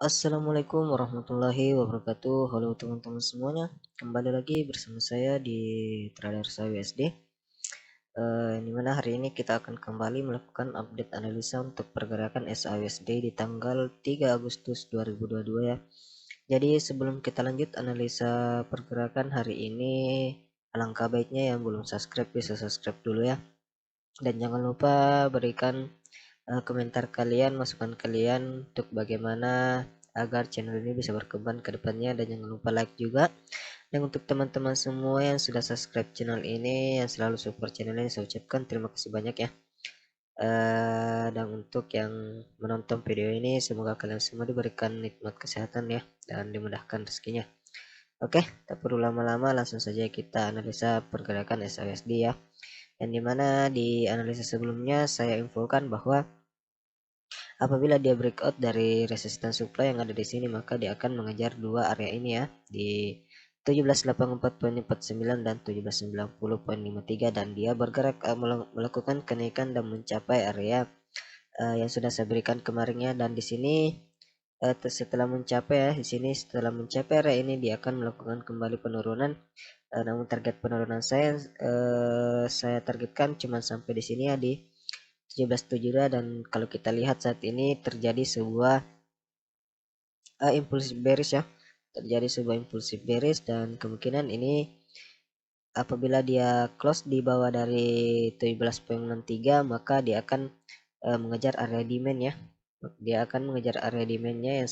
Assalamualaikum warahmatullahi wabarakatuh. Halo teman-teman semuanya. Kembali lagi bersama saya di Tradersa USD. Di mana hari ini kita akan kembali melakukan update analisa untuk pergerakan SAUSD di tanggal 3 Agustus 2022 ya. Jadi sebelum kita lanjut analisa pergerakan hari ini, alangkah baiknya yang belum subscribe bisa subscribe dulu ya. Dan jangan lupa berikan komentar kalian, masukan kalian untuk bagaimana agar channel ini bisa berkembang ke depannya, dan jangan lupa like juga. Dan untuk teman-teman semua yang sudah subscribe channel ini, yang selalu support channel ini, saya ucapkan terima kasih banyak ya. Dan untuk yang menonton video ini, semoga kalian semua diberikan nikmat kesehatan ya, dan dimudahkan rezekinya. Oke, tak perlu lama-lama, langsung saja kita analisa pergerakan SAUSD ya. Yang dimana di analisa sebelumnya saya infokan bahwa apabila dia breakout dari resistance supply yang ada di sini, maka dia akan mengejar dua area ini ya, di 1784.49 dan 1790.53, dan dia bergerak melakukan kenaikan dan mencapai area yang sudah saya berikan kemarinnya. Dan di sini setelah mencapai ya, di sini setelah mencapai area ini dia akan melakukan kembali penurunan. Namun target penurunan saya targetkan cuma sampai di sini ya, di 17.72. Dan kalau kita lihat saat ini terjadi sebuah impulsif bearish ya, terjadi sebuah impulsif bearish, dan kemungkinan ini apabila dia close di bawah dari 17.63, maka dia akan mengejar area demand ya. Dia akan mengejar area demandnya yang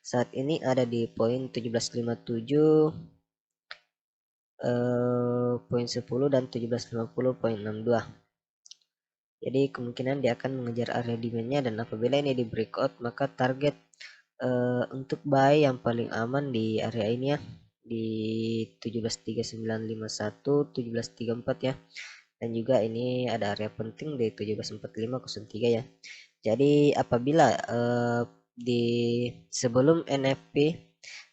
saat ini ada di poin 1757, poin 10, dan 1750.62. Jadi kemungkinan dia akan mengejar area demandnya, dan apabila ini di breakout, maka target untuk buy yang paling aman di area ini ya, di 17.3951, 17.34 ya. Dan juga ini ada area penting di 17.4503 ya. Jadi apabila di sebelum NFP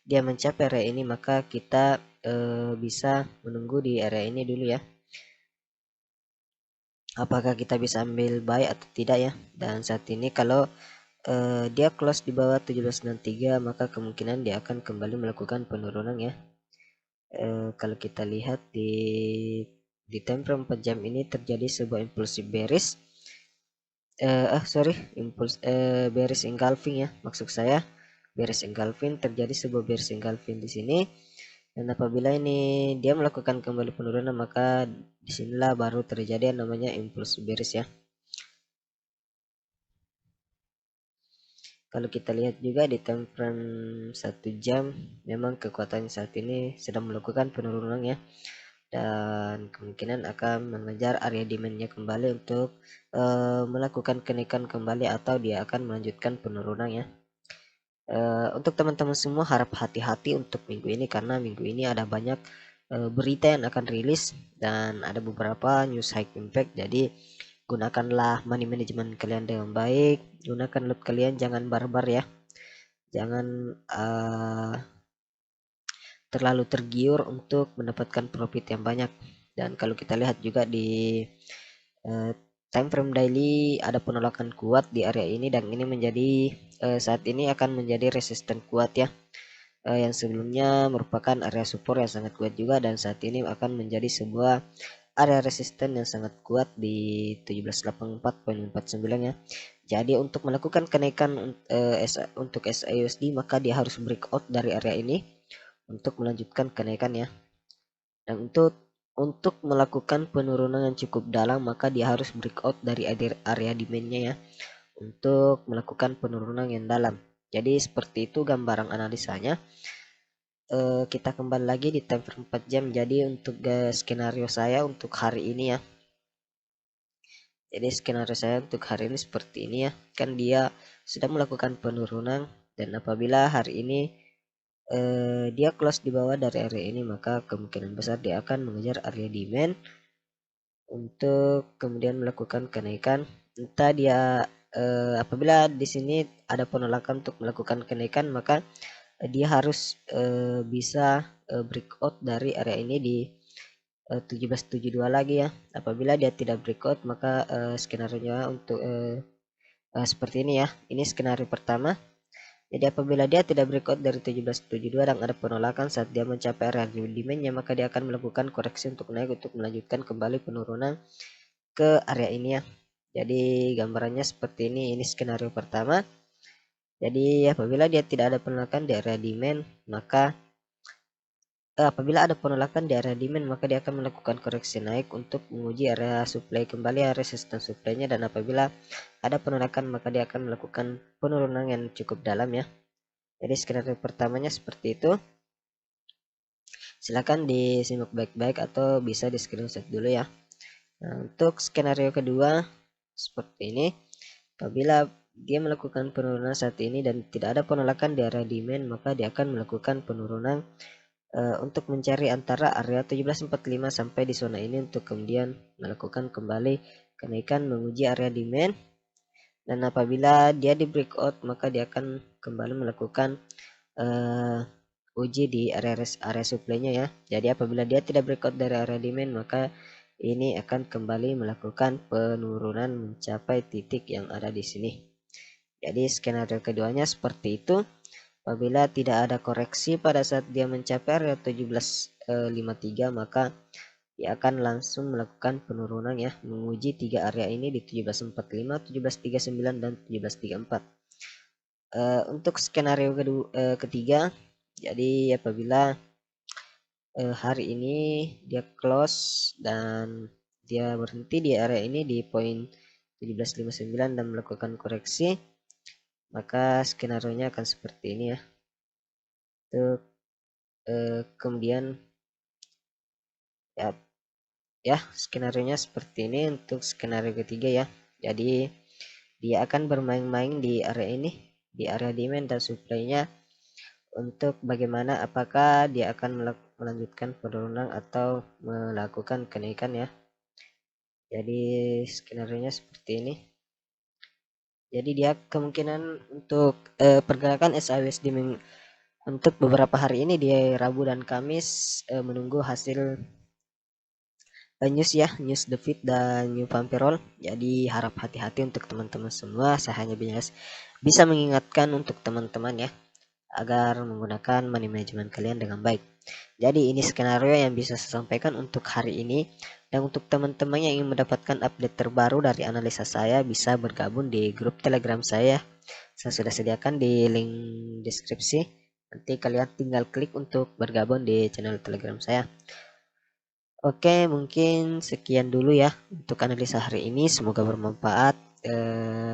dia mencapai area ini, maka kita bisa menunggu di area ini dulu ya, apakah kita bisa ambil buy atau tidak ya. Dan saat ini kalau dia close di bawah 1793, maka kemungkinan dia akan kembali melakukan penurunan ya. Kalau kita lihat di time frame 4 jam ini terjadi sebuah impulsif bearish, bearish engulfing ya, maksud saya bearish engulfing, terjadi sebuah bearish engulfing di sini. Dan apabila ini dia melakukan kembali penurunan, maka disinilah baru terjadi yang namanya impulsif bearish ya. Kalau kita lihat juga di time frame 1 jam, memang kekuatan saat ini sedang melakukan penurunan ya, dan kemungkinan akan mengejar area demandnya kembali untuk melakukan kenaikan kembali, atau dia akan melanjutkan penurunan ya. Untuk teman-teman semua harap hati-hati untuk minggu ini, karena minggu ini ada banyak berita yang akan rilis, dan ada beberapa news high impact. Jadi gunakanlah money management kalian dengan baik, gunakan lot kalian, jangan barbar ya, jangan terlalu tergiur untuk mendapatkan profit yang banyak. Dan kalau kita lihat juga di time frame daily, ada penolakan kuat di area ini, dan ini menjadi saat ini akan menjadi resisten kuat ya, yang sebelumnya merupakan area support yang sangat kuat juga, dan saat ini akan menjadi sebuah area resisten yang sangat kuat di 1784.49 ya. Jadi untuk melakukan kenaikan untuk SAUSD, maka dia harus breakout dari area ini untuk melanjutkan kenaikan ya. Dan untuk melakukan penurunan yang cukup dalam, maka dia harus breakout dari area demandnya ya, untuk melakukan penurunan yang dalam. Jadi seperti itu gambaran analisanya. Kita kembali lagi di time frame 4 jam. Jadi untuk skenario saya untuk hari ini ya, jadi skenario saya untuk hari ini seperti ini ya, kan dia sudah melakukan penurunan, dan apabila hari ini dia close di bawah dari area ini, maka kemungkinan besar dia akan mengejar area demand untuk kemudian melakukan kenaikan. Entah dia apabila di sini ada penolakan untuk melakukan kenaikan, maka dia harus bisa breakout dari area ini di 1772 lagi ya. Apabila dia tidak breakout, maka skenario nya untuk seperti ini ya. Ini skenario pertama. Jadi apabila dia tidak breakout dari 1772 dan ada penolakan saat dia mencapai area demand-nya, maka dia akan melakukan koreksi untuk naik untuk melanjutkan kembali penurunan ke area ini ya. Jadi gambarannya seperti ini skenario pertama. Jadi apabila dia tidak ada penolakan di area demand, maka apabila ada penolakan di area demand, maka dia akan melakukan koreksi naik untuk menguji area supply kembali, area resistance supply-nya, dan apabila ada penolakan maka dia akan melakukan penurunan yang cukup dalam ya. Jadi skenario pertamanya seperti itu. Silakan disimak baik-baik atau bisa di screenshot dulu ya. Nah, untuk skenario kedua seperti ini. Apabila dia melakukan penurunan saat ini dan tidak ada penolakan di area demand, maka dia akan melakukan penurunan untuk mencari antara area 1745 sampai di zona ini untuk kemudian melakukan kembali kenaikan menguji area demand. Dan apabila dia di breakout, maka dia akan kembali melakukan uji di area supply-nya ya. Jadi apabila dia tidak breakout dari area demand, maka ini akan kembali melakukan penurunan mencapai titik yang ada di sini. Jadi skenario keduanya seperti itu. Apabila tidak ada koreksi pada saat dia mencapai area 1753, maka dia akan langsung melakukan penurunan ya, menguji tiga area ini di 1745, 1739 dan 1734. Untuk skenario ketiga, jadi apabila hari ini dia close dan dia berhenti di area ini di poin 1759 dan melakukan koreksi, maka skenario nya akan seperti ini ya. Untuk kemudian ya skenario nya seperti ini untuk skenario ketiga ya. Jadi dia akan bermain-main di area ini, di area demand dan supply-nya, untuk bagaimana apakah dia akan melanjutkan penurunan atau melakukan kenaikan ya. Jadi skenario nya seperti ini. Jadi dia kemungkinan untuk pergerakan SIUSD untuk beberapa hari ini di Rabu dan Kamis menunggu hasil news ya, news The Fit dan New Payroll. Jadi harap hati-hati untuk teman-teman semua. Saya hanya bisa mengingatkan untuk teman-teman ya, agar menggunakan money management kalian dengan baik. Jadi ini skenario yang bisa saya sampaikan untuk hari ini. Dan untuk teman-teman yang ingin mendapatkan update terbaru dari analisa saya, bisa bergabung di grup Telegram saya. Saya sudah sediakan di link deskripsi. Nanti kalian tinggal klik untuk bergabung di channel Telegram saya. Oke, mungkin sekian dulu ya untuk analisa hari ini. Semoga bermanfaat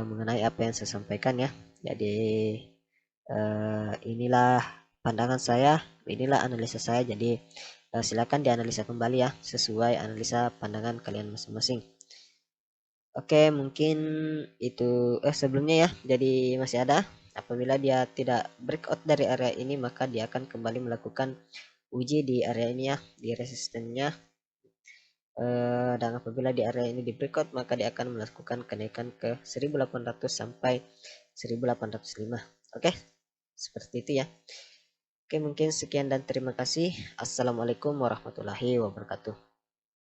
mengenai apa yang saya sampaikan ya. Jadi inilah pandangan saya, inilah analisa saya. Jadi silakan dianalisa kembali ya, sesuai analisa pandangan kalian masing-masing. Oke, mungkin itu sebelumnya ya. Jadi masih ada, apabila dia tidak breakout dari area ini, maka dia akan kembali melakukan uji di area ini ya, di resistennya. Dan apabila di area ini di breakout, maka dia akan melakukan kenaikan ke 1800 sampai 1805. Oke, seperti itu ya. Oke, mungkin sekian dan terima kasih. Assalamualaikum warahmatullahi wabarakatuh.